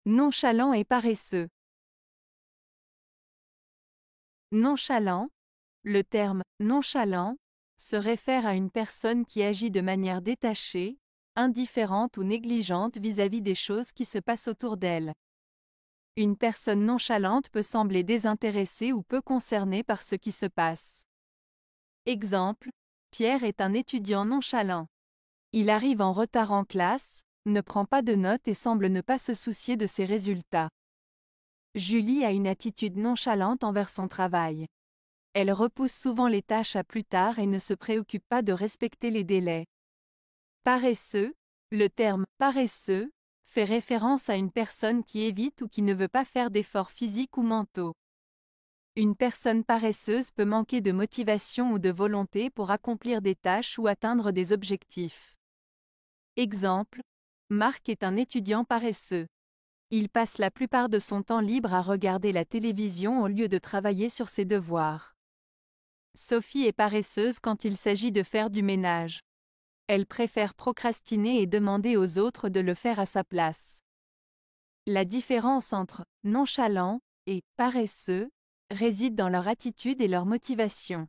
Nonchalant et paresseux. Nonchalant. Le terme « nonchalant » se réfère à une personne qui agit de manière détachée, indifférente ou négligente vis-à-vis des choses qui se passent autour d'elle. Une personne nonchalante peut sembler désintéressée ou peu concernée par ce qui se passe. Exemple, Pierre est un étudiant nonchalant. Il arrive en retard en classe, ne prend pas de notes et semble ne pas se soucier de ses résultats. Julie a une attitude nonchalante envers son travail. Elle repousse souvent les tâches à plus tard et ne se préoccupe pas de respecter les délais. Paresseux. Le terme « paresseux » fait référence à une personne qui évite ou qui ne veut pas faire d'efforts physiques ou mentaux. Une personne paresseuse peut manquer de motivation ou de volonté pour accomplir des tâches ou atteindre des objectifs. Exemple, Marc est un étudiant paresseux. Il passe la plupart de son temps libre à regarder la télévision au lieu de travailler sur ses devoirs. Sophie est paresseuse quand il s'agit de faire du ménage. Elle préfère procrastiner et demander aux autres de le faire à sa place. La différence entre nonchalant et paresseux réside dans leur attitude et leur motivation.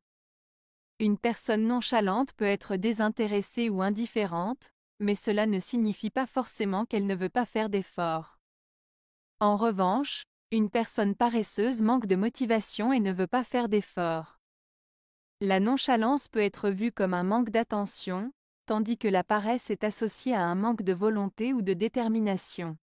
Une personne nonchalante peut être désintéressée ou indifférente, mais cela ne signifie pas forcément qu'elle ne veut pas faire d'efforts. En revanche, une personne paresseuse manque de motivation et ne veut pas faire d'efforts. La nonchalance peut être vue comme un manque d'attention, tandis que la paresse est associée à un manque de volonté ou de détermination.